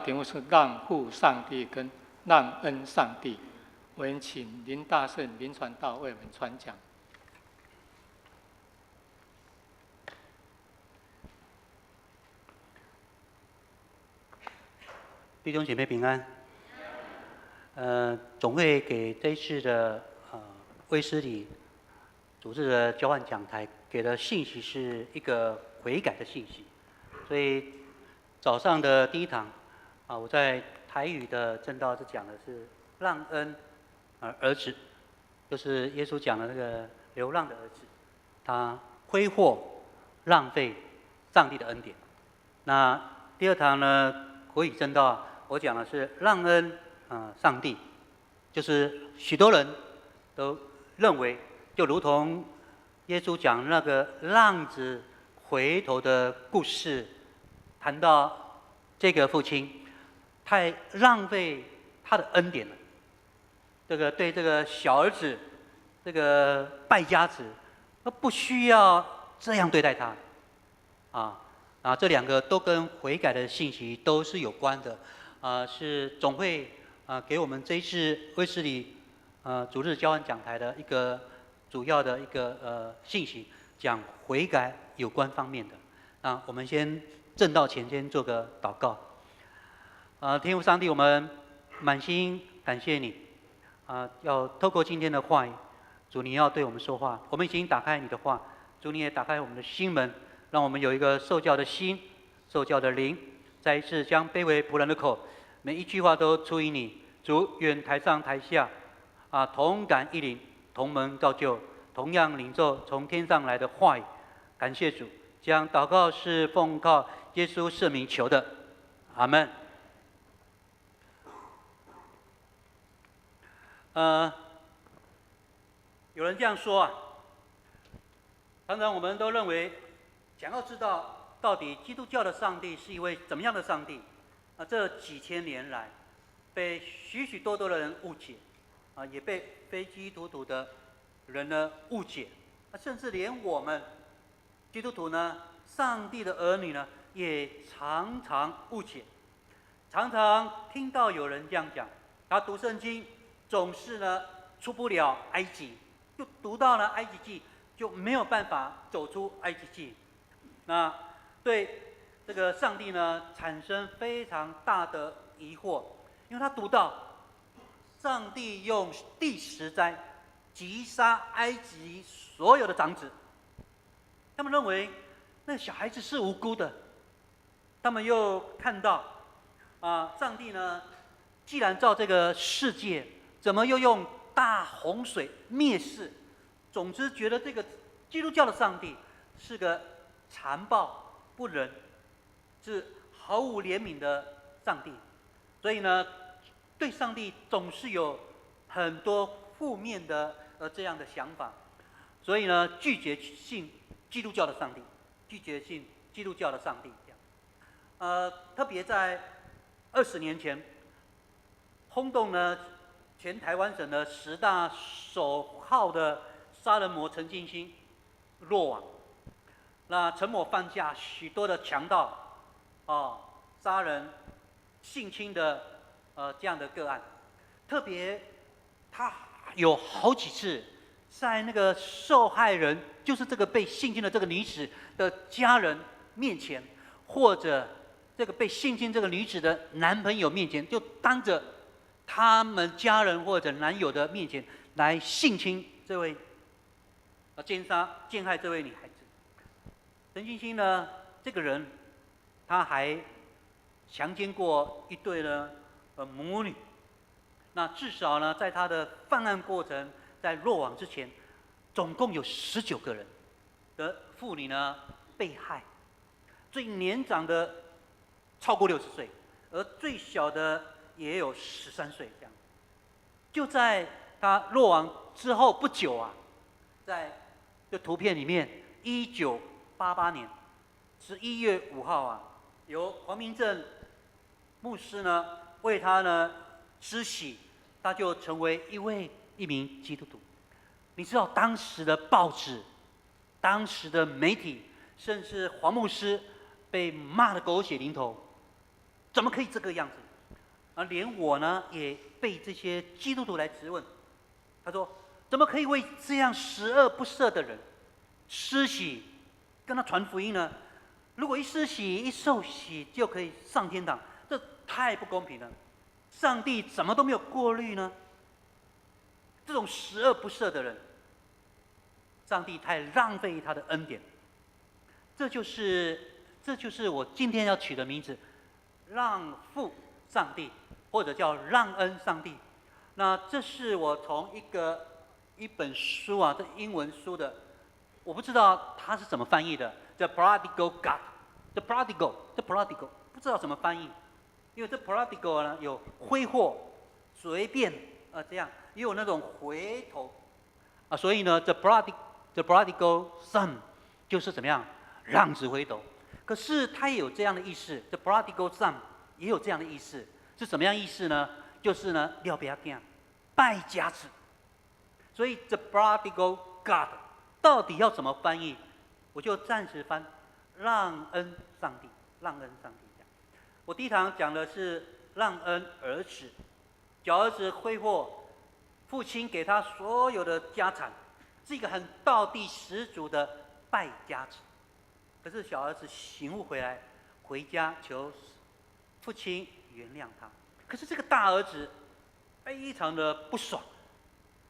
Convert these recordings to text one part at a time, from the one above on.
题目是让父上帝跟让恩上帝。我们请林大圣林传道为我们传讲。弟兄姐妹平安。总会给这一次的卫斯理组织的交换讲台给的信息是一个悔改的信息，所以早上的第一堂我在台语的正道是讲的是让恩儿子，就是耶稣讲的那个流浪的儿子，他挥霍浪费上帝的恩典。那第二堂呢，国语正道我讲的是让恩上帝，就是许多人都认为，就如同耶稣讲那个浪子回头的故事，谈到这个父亲太浪费他的恩典了。这个对这个小儿子，这个败家子，不需要这样对待他，这两个都跟悔改的信息都是有关的，是总会给我们这一次卫斯理主日交换讲台的一个主要的一个信息，讲悔改有关方面的。我们先正道前先做个祷告。天父上帝，我们满心感谢你，要透过今天的话语，主你要对我们说话，我们已经打开你的话，主你也打开我们的心门，让我们有一个受教的心、受教的灵，再一次将卑微仆人的口，每一句话都出于你。主愿台上台下同感一灵，同门造就，同样领受从天上来的话语。感谢主，将祷告是奉靠耶稣圣名求的，阿们。有人这样说常常我们都认为，想要知道到底基督教的上帝是一位怎么样的上帝，这几千年来被许许多多的人误解，也被非基督徒的人呢误解，甚至连我们基督徒呢，上帝的儿女呢，也常常误解。常常听到有人这样讲，他读圣经总是呢出不了埃及，就读到了埃及记，就没有办法走出埃及记。那对这个上帝呢产生非常大的疑惑，因为他读到上帝用第10灾击杀埃及所有的长子，他们认为那小孩子是无辜的。他们又看到上帝呢既然造这个世界，怎么又用大洪水灭世？总之觉得这个基督教的上帝是个残暴不仁，是毫无怜悯的上帝。所以呢对上帝总是有很多负面的这样的想法，所以呢拒绝信基督教的上帝，拒绝信基督教的上帝。特别在20年前轰动呢全台湾省的10大首号的杀人魔陈进兴落网，那陈某犯下许多的强盗杀人性侵的这样的个案，特别他有好几次在那个受害人，就是这个被性侵的这个女子的家人面前，或者这个被性侵这个女子的男朋友面前，就当着他们家人或者男友的面前来性侵这位奸害这位女孩子。陈进兴呢这个人，他还强奸过一对呢母女。那至少呢在他的犯案过程，在落网之前，总共有19个人的妇女呢被害，最年长的超过60岁，而最小的也有13岁这样。就在他落网之后不久在这图片里面，1988年11月5号由黄明正牧师呢为他呢施洗，他就成为一名基督徒。你知道当时的报纸、当时的媒体，甚至黄牧师被骂得狗血淋头，怎么可以这个样子？连我呢也被这些基督徒来质问。他说：怎么可以为这样十恶不赦的人施洗，跟他传福音呢？如果一施洗一受洗就可以上天堂，这太不公平了。上帝怎么都没有过滤呢？这种十恶不赦的人，上帝太浪费他的恩典。这就是我今天要取的名字，让父上帝，或者叫让恩上帝。那这是我从一本书啊，这英文书的，我不知道它是怎么翻译的。The Prodigal God，The Prodigal，不知道怎么翻译，因为这 Prodigal 呢有挥霍、随便这样，也有那种回头所以呢 The Prodigal Son 就是怎么样浪子回头。可是它也有这样的意思 ，The Prodigal Son 也有这样的意思，是什么样意思呢？就是呢了不要惊，败家子。所以 The Prodigal God 到底要怎么翻译？我就暂时翻让恩上帝，让恩上帝这样。我第一堂讲的是让恩儿子，小儿子挥霍父亲给他所有的家产，是一个很道地十足的败家子。可是小儿子醒悟回来，回家求父亲原谅他。可是这个大儿子非常的不爽，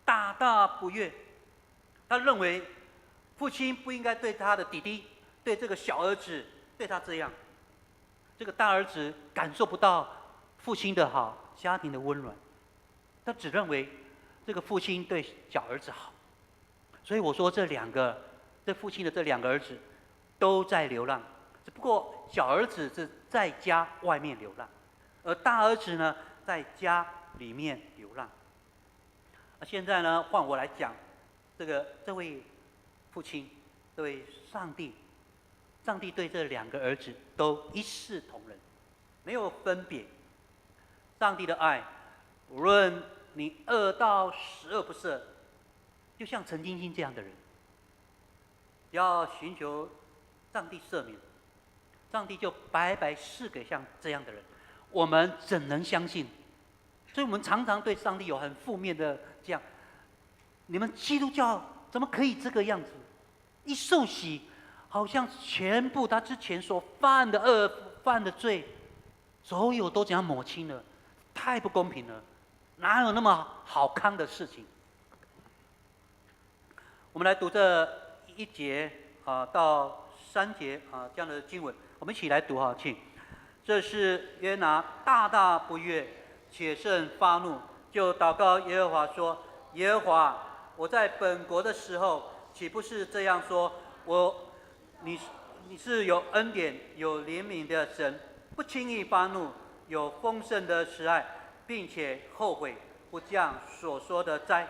大不悦，他认为父亲不应该对他的弟弟，对这个小儿子对他这样。这个大儿子感受不到父亲的好，家庭的温暖，他只认为这个父亲对小儿子好。所以我说这父亲的这两个儿子都在流浪，只不过小儿子是在家外面流浪，而大儿子呢在家里面流浪。现在呢换我来讲这位父亲，这位上帝对这两个儿子都一视同仁，没有分别。上帝的爱，无论你恶到十恶不赦，就像陈金星这样的人，只要寻求上帝赦免，上帝就白白赐给像这样的人。我们怎能相信？所以我们常常对上帝有很负面的这样，你们基督教怎么可以这个样子？一受洗，好像全部他之前所犯的恶、犯的罪，所有都怎样抹清了，太不公平了，哪有那么好康的事情？我们来读这1节到3节这样的经文，我们一起来读请。这是约拿大不悦，且甚发怒，就祷告耶和华说：耶和华，我在本国的时候，岂不是这样说？你是有恩典、有怜悯的神，不轻易发怒，有丰盛的慈爱，并且后悔，不降所说的灾。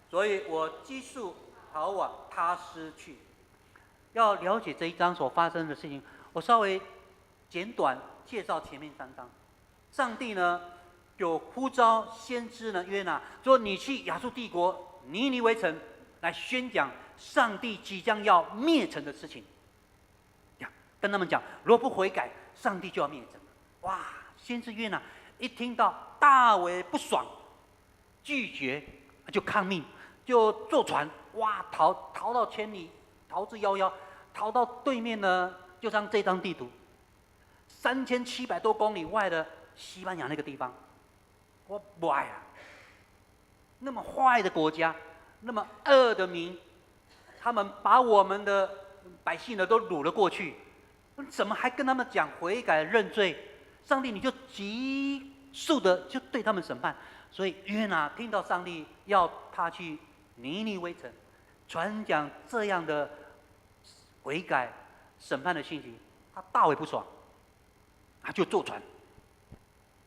所以我悉数逃往他施去。要了解这一章所发生的事情，我稍微简短介绍前面3章。上帝呢有呼召先知呢约拿说：你去亚述帝国尼尼微城来宣讲上帝即将要灭城的事情。跟他们讲，若不悔改，上帝就要灭城。哇！先知约拿一听到大为不爽，拒绝就抗命，就坐船逃到千里，逃之夭夭，逃到对面呢，就像这张地图，3700多公里外的西班牙那个地方。我哇呀！那么坏的国家，那么恶的民，他们把我们的百姓呢都掳了过去。怎么还跟他们讲悔改认罪？上帝你就急速的就对他们审判。所以约拿听到上帝要他去尼尼微城传讲这样的悔改审判的信息，他大为不爽，他就坐船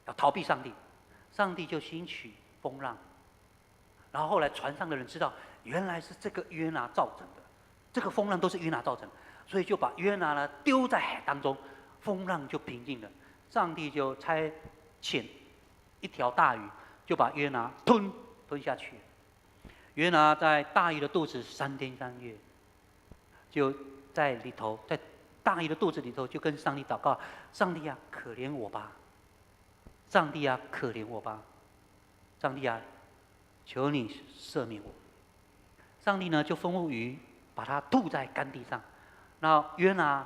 要逃避上帝。上帝就兴起风浪，然后后来船上的人知道原来是这个约拿造成的，这个风浪都是约拿造成的。所以就把约拿呢丢在海当中，风浪就平静了。上帝就差遣一条大鱼，就把约拿吞下去。约拿在大鱼的肚子3天3夜，就在大鱼的肚子里头就跟上帝祷告：上帝啊，可怜我吧！上帝啊，可怜我吧！上帝啊，求你赦免我。上帝呢就吩咐鱼把它吐在干地上，那约拿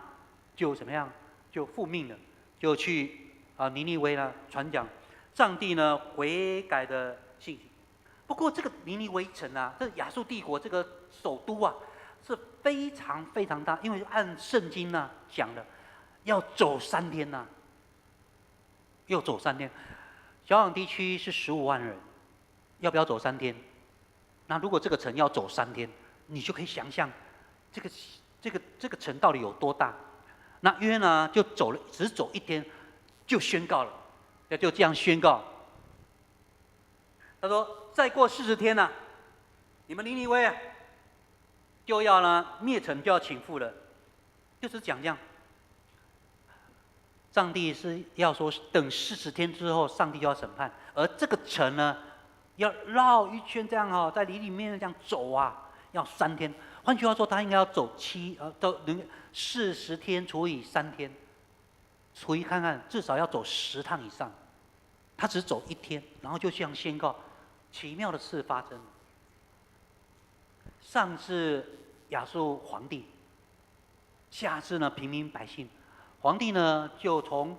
就怎么样？就复命了，就去尼尼微呢传讲上帝呢悔改的信息。不过这个尼尼微城啊，这亚述帝国这个首都啊，是非常非常大，因为按圣经呢讲的，要走3天呐，要走3天。小港地区是15万人，要不要走3天？那如果这个城要走3天，你就可以想象这个城到底有多大。那约呢就只走1天，就宣告了，就这样宣告。他说：“再过40天呢、你们尼尼微啊，就要呢灭城，就要倾覆了。”就是讲这样。上帝是要说，等40天之后，上帝就要审判，而这个城呢，要绕一圈这样在里面这样走啊，要3天。换句话说，他应该要走40天除以3天，除以看看，至少要走10趟以上。他只走1天，然后就这样宣告，奇妙的事发生了。上至亚述皇帝，下至呢平民百姓。皇帝呢，就从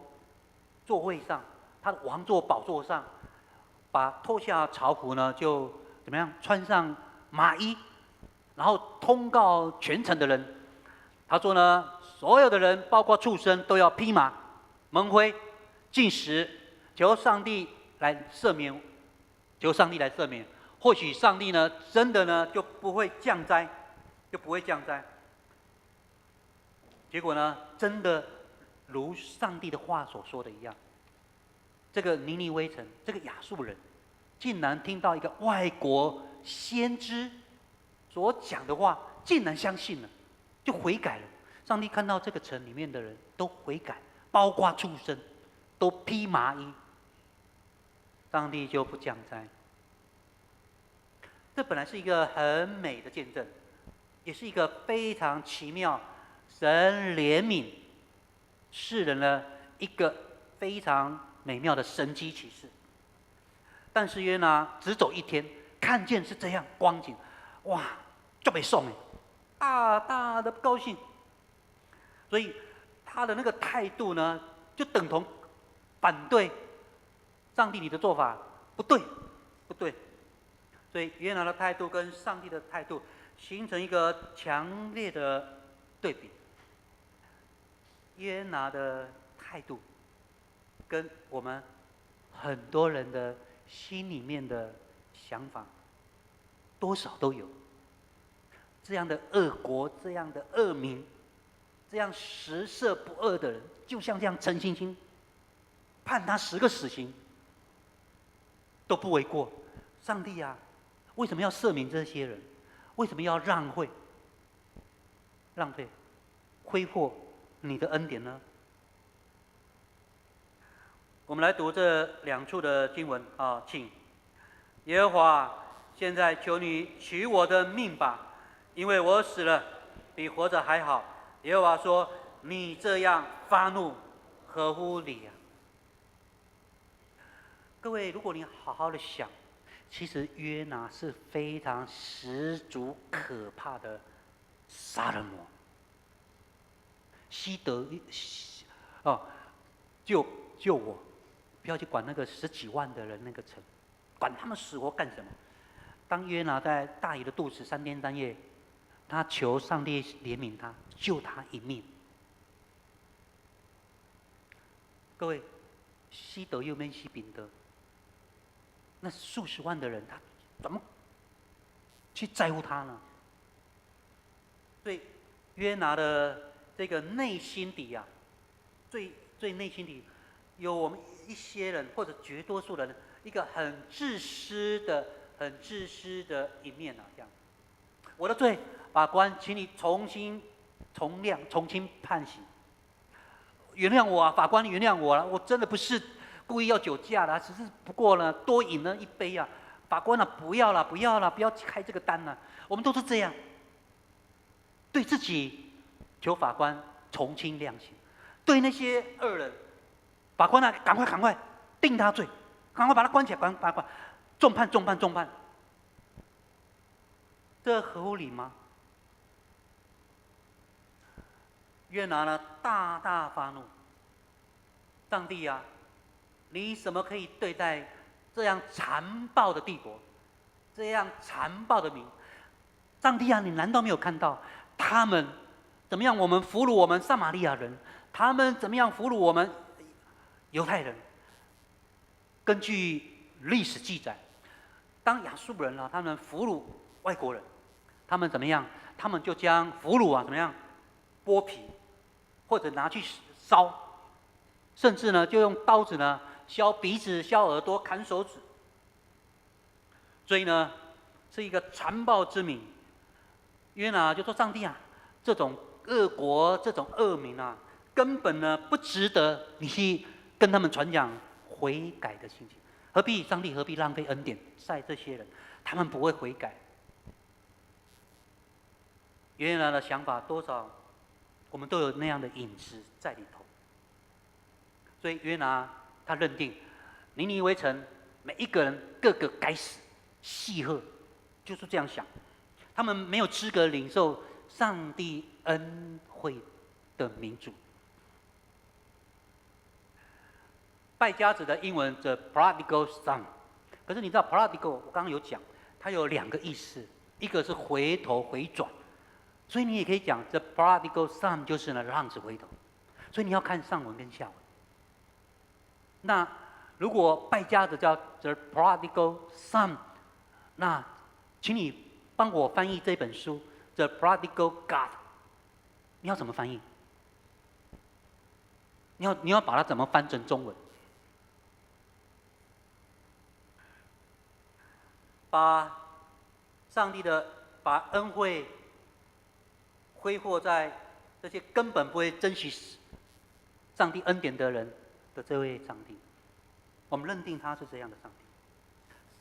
座位上，他的王座宝座上，脱下朝服呢，就怎么样穿上麻衣，然后通告全城的人。他说呢，所有的人，包括畜生，都要披麻蒙灰，禁食，求上帝来赦免，求上帝来赦免。或许上帝呢，真的呢就不会降灾，结果呢，真的如上帝的话所说的一样，这个尼尼微城，这个亚述人，竟然听到一个外国先知所讲的话，竟然相信了，就悔改了。上帝看到这个城里面的人都悔改，包括畜生，都披麻衣，上帝就不降灾。这本来是一个很美的见证，也是一个非常奇妙，神怜悯世人的一个非常美妙的神迹奇事。但是约拿只走1天，看见是这样光景，哇，就被送了，大大的不高兴。所以他的那个态度呢，就等同反对上帝你的做法不对。所以约拿的态度跟上帝的态度形成一个强烈的对比。约拿的态度跟我们很多人的心里面的想法多少都有。这样的恶国，这样的恶民，这样十恶不赦的人，就像这样陈星星，判他10个死刑都不为过。上帝啊，为什么要赦免这些人？为什么要浪费、挥霍你的恩典呢？我们来读这2处的经文啊，请。耶和华，现在求你取我的命吧，因为我死了比活着还好。耶和华说：“你这样发怒，合乎理啊？”各位，如果你好好的想，其实约拿是非常十足可怕的杀人魔。救我，不要去管那个10几万的人那个城，管他们死活干什么？当约拿在大鱼的肚子3天3夜，他求上帝怜悯他，救他一命。各位，西德又没西丙德，那数十万的人，他怎么去在乎他呢？所以约拿的这个内心底啊，最内心底有我们一些人或者绝多数人一个很自私的一面啊，这样。我的罪，法官，请你重新判刑，原谅我啊，法官原谅我了，我真的不是故意要酒驾的，只是不过呢多饮了1杯啊，法官啊，不要了，不要开这个单了。我们都是这样，对自己求法官从轻量刑，对那些恶人，法官啊，赶快定他罪，赶快把他关起来，把他关，重判，重判，重判。这合理吗？约拿呢，大大发怒。上帝啊，你怎么可以对待这样残暴的帝国，这样残暴的民？上帝啊，你难道没有看到他们怎么样？我们俘虏我们撒玛利亚人，他们怎么样俘虏我们犹太人？根据历史记载，当亚述人啊，他们俘虏外国人，他们怎么样？他们就将俘虏啊怎么样剥皮，或者拿去烧。甚至呢，就用刀子呢削鼻子、削耳朵、砍手指，所以呢，是一个残暴之民。约拿就说：“上帝啊，这种恶国、这种恶民啊，根本呢不值得你去跟他们传讲悔改的心情。上帝何必浪费恩典在这些人？他们不会悔改。”约拿的想法多少，我们都有那样的影子在里头。所以约拿他认定，尼尼微城每一个人个个该死，细喝，就是这样想。他们没有资格领受上帝恩惠的民主。败家子的英文 the prodigal son， 可是你知道 prodigal 我刚刚有讲，它有2个意思，一个是回头回转，所以你也可以讲 the prodigal son 就是呢浪子回头，所以你要看上文跟下文。那如果败家子叫 the prodigal son， 那请你帮我翻译这本书 The Prodigal God， 你要怎么翻译？你要把它怎么翻成中文？把上帝的把恩惠挥霍在这些根本不会珍惜上帝恩典的人的这位上帝，我们认定他是这样的上帝。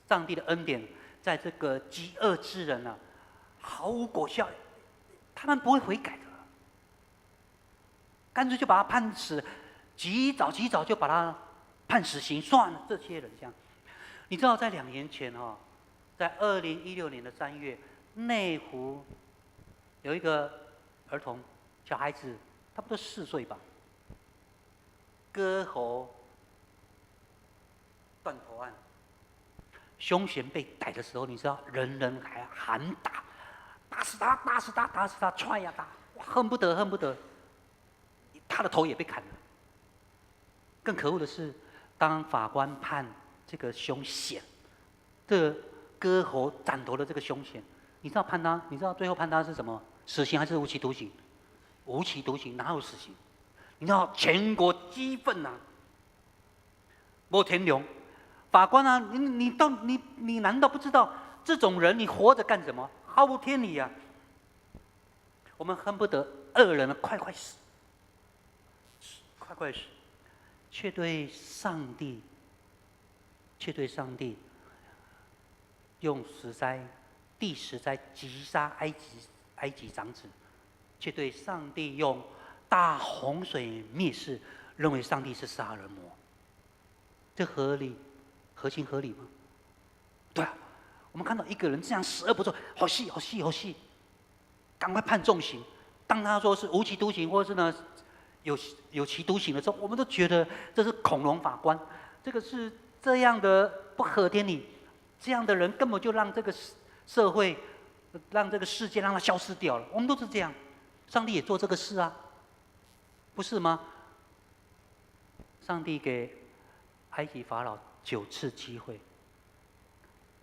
上帝的恩典在这个饥饿之人啊，毫无果效，他们不会悔改的，干脆就把他判死，及早就把他判死刑算了。这些人这样，你知道在2年前哦，在2016年的3月，内湖有一个儿童小孩子，差不多4岁吧，割喉断头案。凶嫌被逮的时候，你知道人人还喊打死他，打死他，打死他，踹呀打，恨不得他的头也被砍了。更可恶的是，当法官判这个凶嫌，这割喉斩头的这个凶嫌，你知道最后判他是什么？死刑还是无期徒刑？无期徒刑，哪有死刑？你知道全国激愤啊，没天良。法官啊，你难道不知道这种人你活着干什么？毫无天理啊！我们恨不得恶人快死，快死，却对上帝用第10灾击杀埃及长子，却对上帝用大洪水灭世，认为上帝是杀人魔，这合情合理吗？对啊，我们看到一个人这样死而不做，好戏，赶快判重刑。当他说是无期徒刑，或是呢有期徒刑的时候，我们都觉得这是恐龙法官，这个是这样的不合天理，这样的人根本就让这个社会、让这个世界让它消失掉了。我们都是这样，上帝也做这个事啊，不是吗？上帝给埃及法老9次机会，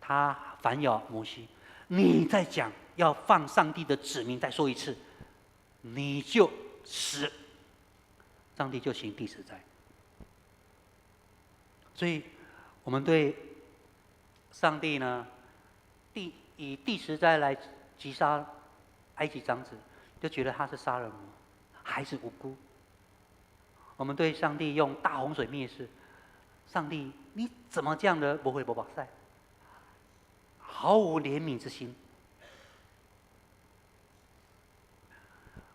他反咬摩西，你再讲要放上帝的子民，再说一次，你就死。上帝就行第10灾。所以，我们对上帝呢，以第10灾来击杀埃及长子，就觉得他是杀人魔，孩子无辜。我们对上帝用大洪水灭世，上帝你怎么这样的不会不保赛，毫无怜悯之心。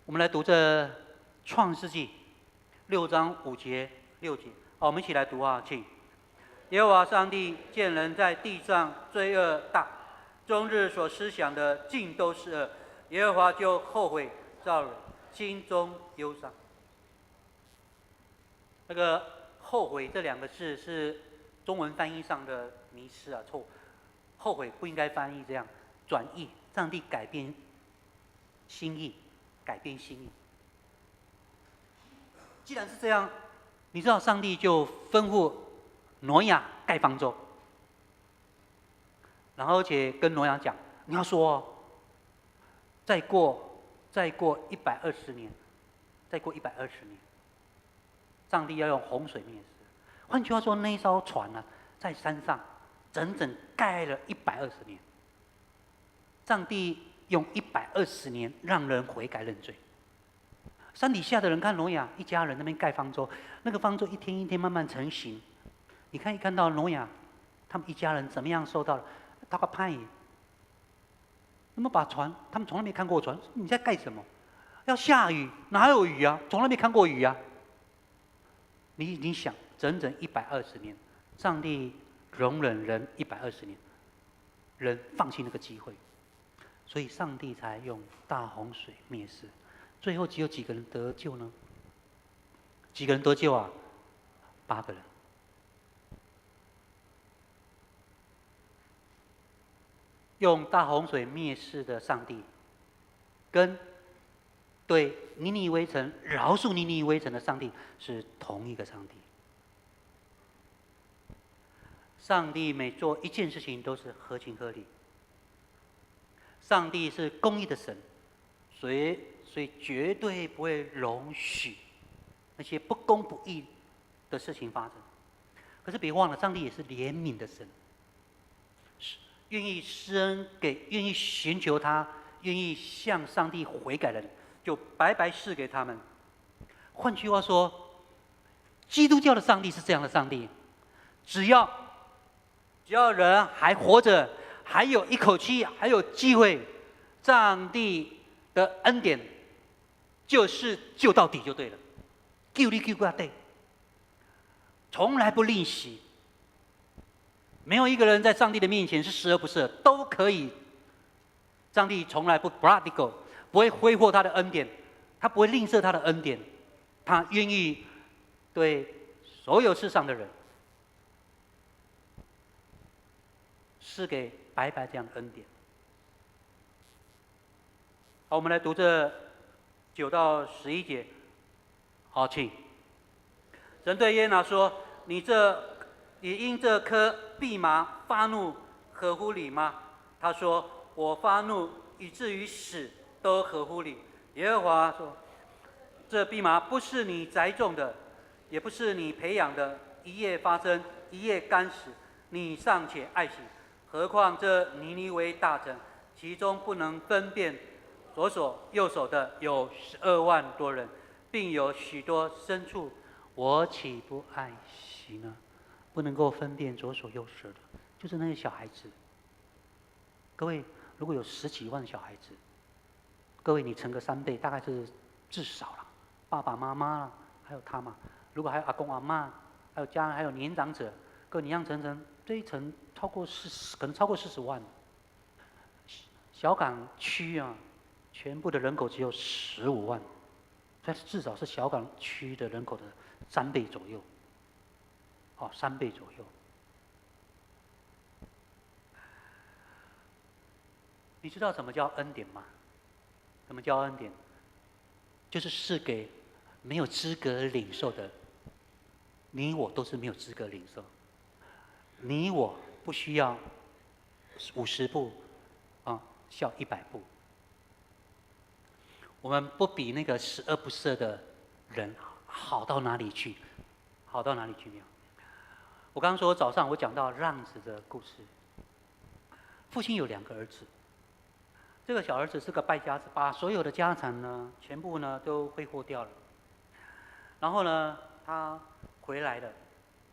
我们来读这创世纪6章5节6节，我们一起来读啊，请。耶和华上帝见人在地上罪恶大，终日所思想的尽都是恶，耶和华就后悔造人，心中忧伤。那个后悔这两个字是中文翻译上的迷失啊，错。后悔不应该翻译这样，转译，上帝改变心意，改变心意。既然是这样，你知道上帝就吩咐挪亚盖方舟，然后而且跟挪亚讲，你要说哦，再过120年，再过120年，上帝要用洪水灭世。换句话说，那艘船呢，在山上整整盖了120年。上帝用120年让人悔改认罪。山底下的人看挪亚一家人那边盖方舟，那个方舟一天一天慢慢成型。你看到挪亚他们一家人怎么样受到了他个叛逆？那么把船，他们从来没看过船，你在盖什么？要下雨，哪有雨啊？从来没看过雨啊！你想，整整120年，上帝容忍人120年，人放弃那个机会，所以上帝才用大洪水灭世。最后只有几个人得救呢？几个人得救啊？8个人。用大洪水灭世的上帝，跟对尼尼微城饶恕尼尼微城的上帝是同一个上帝。上帝每做一件事情都是合情合理。上帝是公义的神，所以绝对不会容许那些不公不义的事情发生。可是别忘了，上帝也是怜悯的神，愿意施恩给愿意寻求他、愿意向上帝悔改的人，就白白赐给他们。换句话说，基督教的上帝是这样的上帝：只要人还活着，还有一口气，还有机会，上帝的恩典就是救到底就对了，救你救到底，从来不吝惜。没有一个人在上帝的面前是十恶不赦，都可以。上帝从来不 prodigal， 不会挥霍他的恩典，他不会吝啬他的恩典，他愿意对所有世上的人赐给白白这样的恩典。好，我们来读这9到11节。好，请。神对耶拿说：“你因这棵蓖麻发怒，合乎理吗？”他说：“我发怒以至于死，都合乎理。”耶和华说：“这蓖麻不是你栽种的，也不是你培养的，一夜发生，一夜干死，你尚且爱惜，何况这尼尼微大城，其中不能分辨左手右手的有12万多人，并有许多牲畜，我岂不爱惜呢？”不能够分辨左手右手的，就是那些小孩子。各位，如果有10几万小孩子，各位你乘个3倍，大概是至少了，爸爸妈妈啦，还有他嘛。如果还有阿公阿嬷，还有家人，还有年长者，各位你样乘这一层超过可能超过40万。小港区啊，全部的人口只有15万，所以至少是小港区的人口的3倍左右。3倍左右。你知道什么叫恩典吗？什么叫恩典？就是赐给没有资格领受的，你我都是没有资格领受。你我不需要50步笑100步。我们不比那个十恶不赦的人好到哪里去？好到哪里去？我刚刚说早上我讲到浪子的故事。父亲有2个儿子，这个小儿子是个败家子，把所有的家产呢全部呢都挥霍掉了。然后呢，他回来了，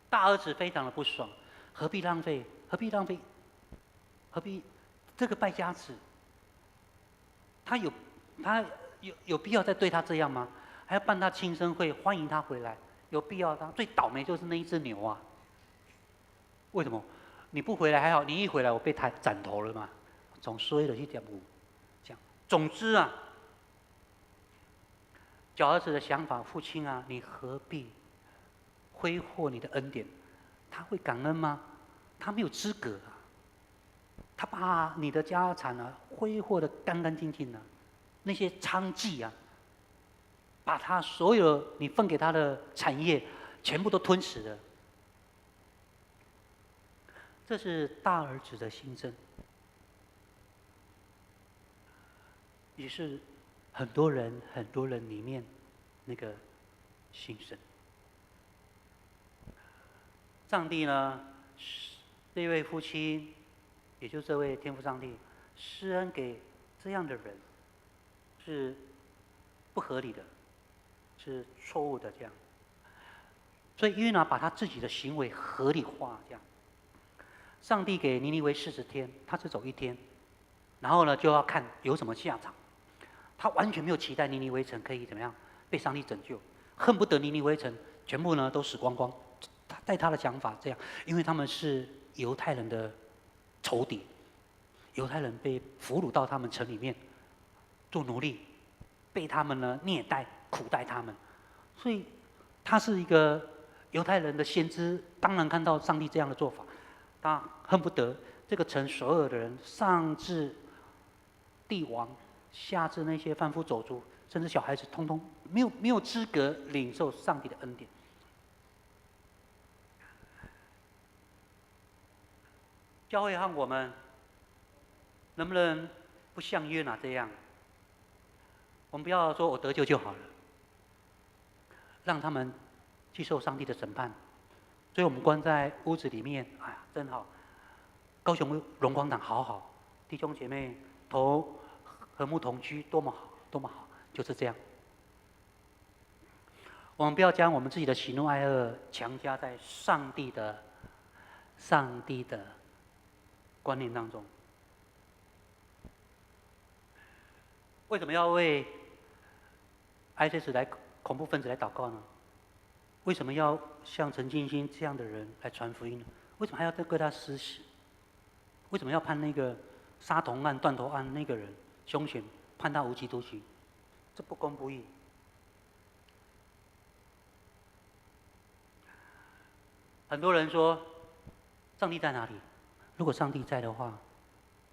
大儿子非常的不爽，何必浪费？何必浪费？何必这个败家子？他有必要再对他这样吗？还要办他庆生会欢迎他回来，有必要？他最倒霉就是那一只牛啊！为什么？你不回来还好，你一回来我被斩头了嘛，总衰了1.5，这样。总之啊，小儿子的想法，父亲啊，你何必挥霍你的恩典？他会感恩吗？他没有资格啊！他把你的家产啊挥霍得干干净净的，那些娼妓啊，把他所有你分给他的产业全部都吞噬了。这是大儿子的心声，也是很多人里面那个心声。上帝呢，这位父亲，也就是这位天父上帝，施恩给这样的人，是不合理的，是错误的这样。所以约拿把他自己的行为合理化，这样。上帝给尼尼微40天，他只走1天，然后呢就要看有什么下场。他完全没有期待尼尼微城可以怎么样被上帝拯救，恨不得尼尼微城全部呢都死光光。在他的想法这样，因为他们是犹太人的仇敌，犹太人被俘虏到他们城里面做奴隶，被他们呢虐待苦待他们，所以他是一个犹太人的先知，当然看到上帝这样的做法，他恨不得这个城所有的人，上至帝王，下至那些贩夫走卒，甚至小孩子，通通没有资格领受上帝的恩典。教会和我们能不能不像约拿这样？我们不要说我得救就好了，让他们去受上帝的审判。所以我们关在屋子里面，哎呀，真好！高雄荣光堂好好，弟兄姐妹和睦同居，多么好，多么好，就是这样。我们不要将我们自己的喜怒哀乐强加在上帝的观念当中。为什么要为 ISIS 来恐怖分子来祷告呢？为什么要像陈进兴这样的人来传福音呢？为什么还要对他施洗？为什么要判那个杀童案、断头案那个人凶嫌判他无期徒刑？这不公不义。很多人说，上帝在哪里？如果上帝在的话，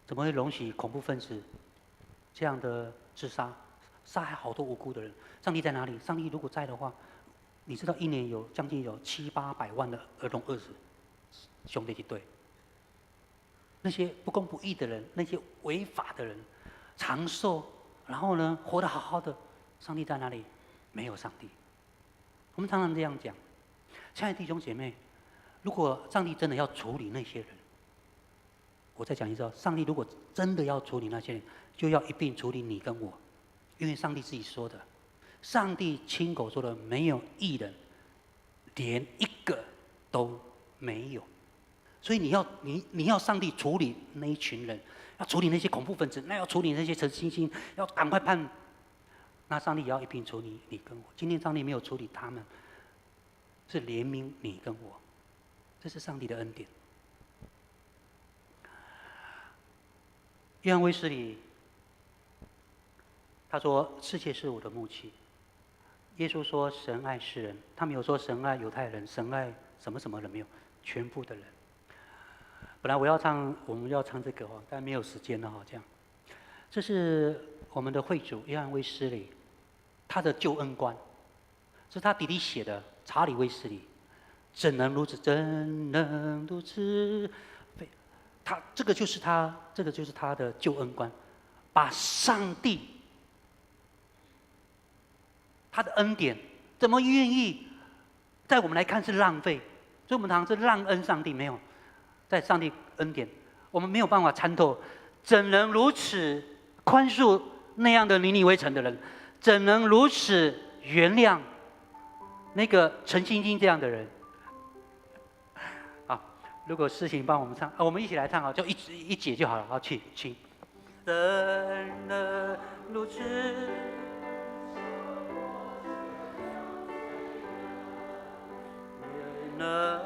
怎么会容许恐怖分子这样的自杀，杀害好多无辜的人？上帝在哪里？上帝如果在的话，你知道一年有将近有700-800万的儿童饿死，兄弟一对。那些不公不义的人，那些违法的人，长寿，然后呢活得好好的，上帝在哪里？没有上帝。我们常常这样讲，亲爱的弟兄姐妹，如果上帝真的要处理那些人，我再讲一次，上帝如果真的要处理那些人，就要一并处理你跟我，因为上帝自己说的，上帝亲口说的，没有义人，连一个都没有。所以你要上帝处理那一群人，要处理那些恐怖分子，那要处理那些陈星星，要赶快判。那上帝也要一并处理你跟我。今天上帝没有处理他们，是怜悯你跟我，这是上帝的恩典。约翰卫斯理他说：“世界是我的牧区。”耶稣说：“神爱世人。”他没有说神爱犹太人，神爱什么什么人，没有，全部的人。本来我们要唱这个哦，但没有时间了哈。这样，这是我们的会主约翰卫斯理他的救恩观，是他弟弟写的。查理卫斯理，怎能如此？怎能如此？这个就是他的救恩观，把上帝他的恩典怎么愿意，在我们来看是浪费，所以我们常常是让恩上帝，没有在上帝恩典，我们没有办法参透，怎能如此宽恕那样的尼尼微城的人？怎能如此原谅那个陈星星这样的人？如果事情帮我们唱，我们一起来唱啊，就一节就好了。好，请。怎能如此？也能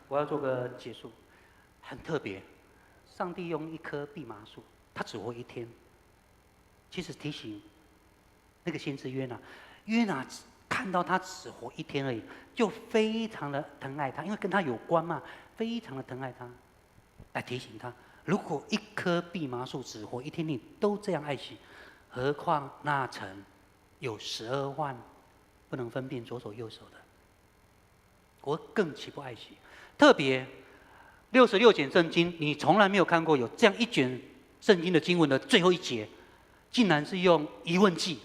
我要做个结束，很特别。上帝用一棵蓖麻树，它只活1天。其实提醒那个先知约拿，约拿看到他只活1天而已，就非常的疼爱他，因为跟他有关嘛，非常的疼爱他，来提醒他：如果一棵蓖麻树只活1天，你都这样爱惜，何况那城有12万不能分辨左手右手的，我更岂不爱惜？特别66卷圣经，你从来没有看过有这样一卷圣经的经文的最后一节，竟然是用疑问句，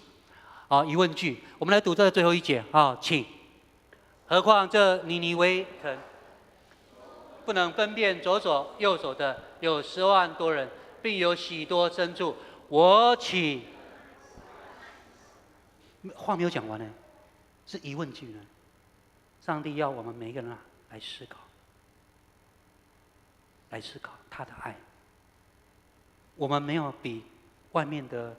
疑问句。我们来读这最后一节请。何况这尼尼微城不能分辨左手右手的有10万多人，并有许多牲畜，我岂……话没有讲完呢，是疑问句呢。上帝要我们每一个人来思考。来思考他的爱。我们没有比外面的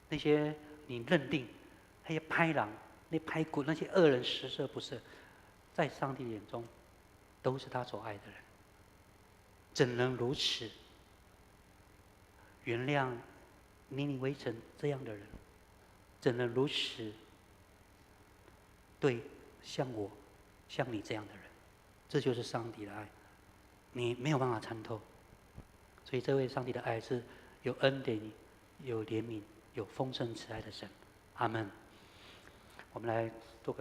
那些你认定那些拍狼、那拍骨、那些恶人十恶不赦，在上帝眼中都是他所爱的人。怎能如此原谅尼尼微城这样的人？怎能如此对像我、像你这样的人？这就是上帝的爱。你没有办法参透，所以这位上帝的爱是有恩典、有怜悯、有丰盛慈爱的神。阿们。我们来做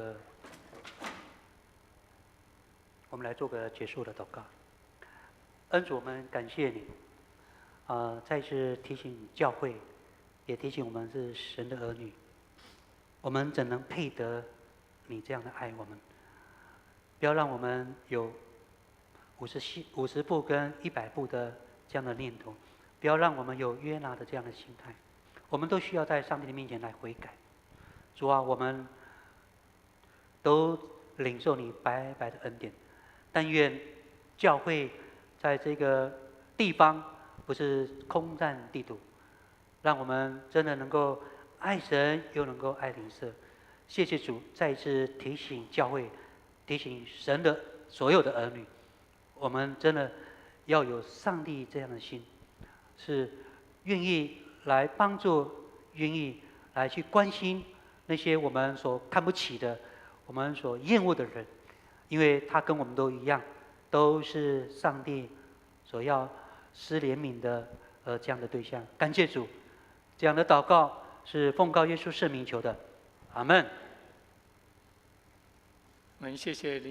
个结束的祷告。恩主，我们感谢你，再次提醒教会，也提醒我们是神的儿女，我们怎能配得你这样的爱我们？不要让我们有50步跟100步的这样的念头，不要让我们有约拿的这样的心态。我们都需要在上帝的面前来悔改。主啊，我们都领受你白白的恩典，但愿教会在这个地方不是空占地土，让我们真的能够爱神又能够爱邻舍。谢谢主，再一次提醒教会，提醒神的所有的儿女，我们真的要有上帝这样的心，是愿意来帮助，愿意来去关心那些我们所看不起的、我们所厌恶的人，因为他跟我们都一样，都是上帝所要施怜悯的这样的对象。感谢主，这样的祷告是奉告耶稣圣名求的，阿们。我们谢谢林